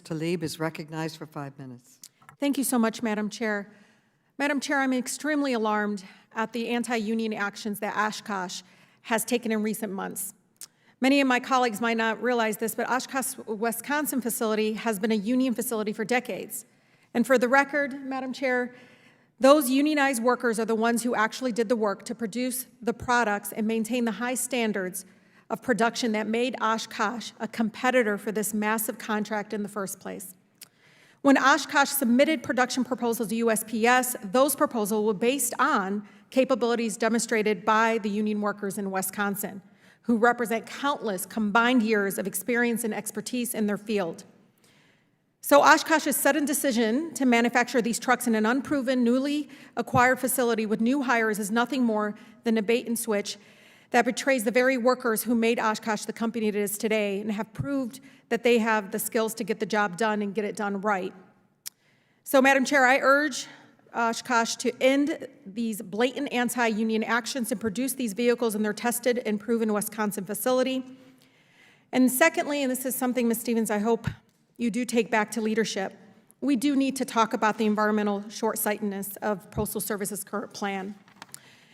Tlaib is recognized for 5 minutes. Thank you so much, Madam Chair. Madam Chair, I'm extremely alarmed at the anti-union actions that Oshkosh has taken in recent months. Many of my colleagues might not realize this, but Oshkosh, Wisconsin facility has been a union facility for decades. And for the record, Madam Chair, those unionized workers are the ones who actually did the work to produce the products and maintain the high standards of production that made Oshkosh a competitor for this massive contract in the first place. When Oshkosh submitted production proposals to USPS, those proposals were based on capabilities demonstrated by the union workers in Wisconsin, who represent countless combined years of experience and expertise in their field. So Oshkosh's sudden decision to manufacture these trucks in an unproven, newly acquired facility with new hires is nothing more than a bait and switch that betrays the very workers who made Oshkosh the company it is today and have proved that they have the skills to get the job done and get it done right. So, Madam Chair, I urge Oshkosh to end these blatant anti-union actions and produce these vehicles in their tested and proven Wisconsin facility. And secondly, and this is something, Ms. Stevens, I hope you do take back to leadership, we do need to talk about the environmental short-sightedness of Postal Service's current plan.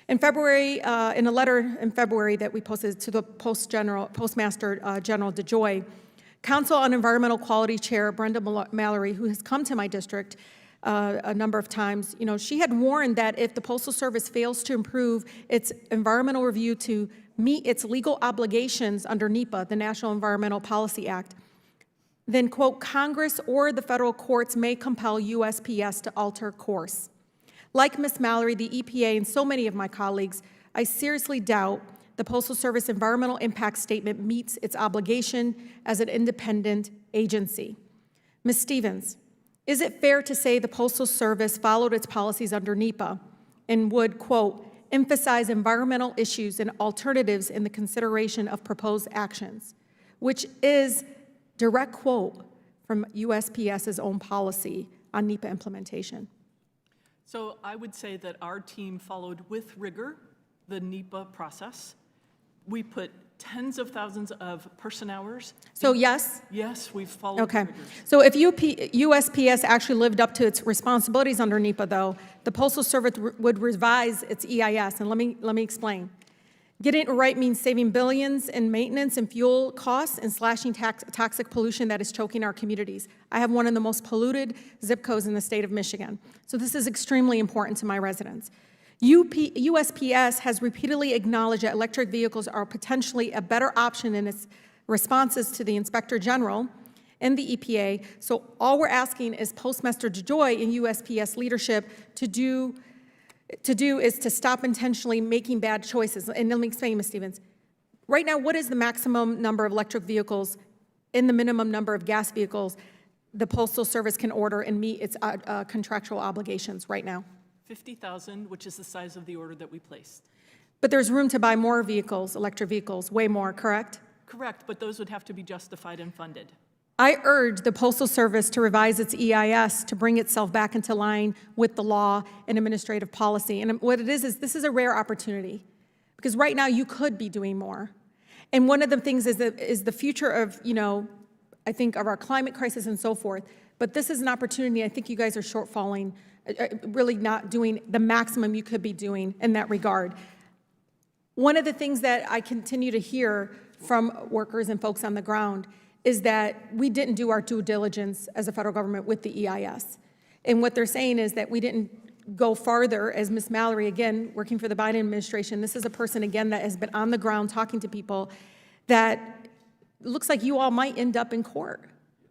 In February, in a letter in February that we posted to the Postmaster General DeJoy, Council on Environmental Quality Chair Brenda Mallory, who has come to my district a number of times, she had warned that if the Postal Service fails to improve its environmental review to meet its legal obligations under NEPA, the National Environmental Policy Act, then, quote, Congress or the federal courts may compel USPS to alter course. Like Ms. Mallory, the EPA, and so many of my colleagues, I seriously doubt the Postal Service Environmental Impact Statement meets its obligation as an independent agency. Ms. Stevens, is it fair to say the Postal Service followed its policies under NEPA and would, quote, emphasize environmental issues and alternatives in the consideration of proposed actions, which is direct quote from USPS's own policy on NEPA implementation? So I would say that our team followed with rigor the NEPA process. We put tens of thousands of person hours. So yes? Yes, we've followed okay. rigor. So if USPS actually lived up to its responsibilities under NEPA, though, the Postal Service would revise its EIS, and let me explain. Getting it right means saving billions in maintenance and fuel costs and slashing toxic pollution that is choking our communities. I have one of the most polluted zip codes in the state of Michigan, so this is extremely important to my residents. USPS has repeatedly acknowledged that electric vehicles are potentially a better option in its responses to the Inspector General and the EPA, so all we're asking is Postmaster DeJoy and USPS leadership to do is to stop intentionally making bad choices. And let me explain, Ms. Stevens. Right now, what is the maximum number of electric vehicles and the minimum number of gas vehicles the Postal Service can order and meet its contractual obligations right now? 50,000, which is the size of the order that we placed. But there's room to buy more vehicles, electric vehicles, way more, correct? Correct, but those would have to be justified and funded. I urge the Postal Service to revise its EIS to bring itself back into line with the law and administrative policy. And what it is this is a rare opportunity, because right now you could be doing more. And one of the things is the future of, I think of our climate crisis and so forth. But this is an opportunity. I think you guys are shortfalling, really not doing the maximum you could be doing in that regard. One of the things that I continue to hear from workers and folks on the ground is that we didn't do our due diligence as a federal government with the EIS. And what they're saying is that we didn't go farther, as Ms. Mallory, again, working for the Biden administration, this is a person, again, that has been on the ground talking to people that looks like you all might end up in court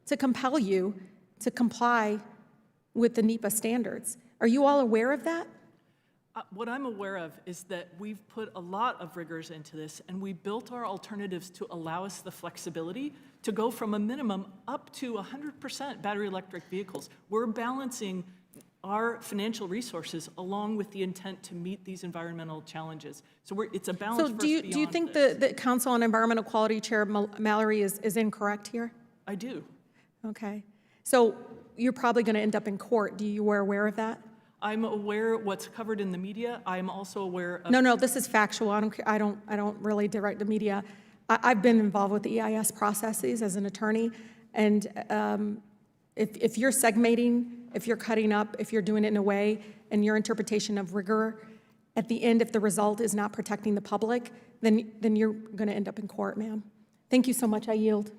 to compel you to comply with the NEPA standards. Are you all aware of that? What I'm aware of is that we've put a lot of rigors into this, and we built our alternatives to allow us the flexibility to go from a minimum up to 100% battery electric vehicles. We're balancing our financial resources along with the intent to meet these environmental challenges. So it's a balance. So do you think the Council on Environmental Quality Chair Mallory is incorrect here? I do. Okay. So you're probably going to end up in court. You were aware of that? I'm aware what's covered in the media. I'm also aware of... No, this is factual. I don't really direct the media. I've been involved with the EIS processes as an attorney, and If you're segmenting, if you're cutting up, if you're doing it in a way, and your interpretation of rigor, at the end, if the result is not protecting the public, then you're going to end up in court, ma'am. Thank you so much. I yield.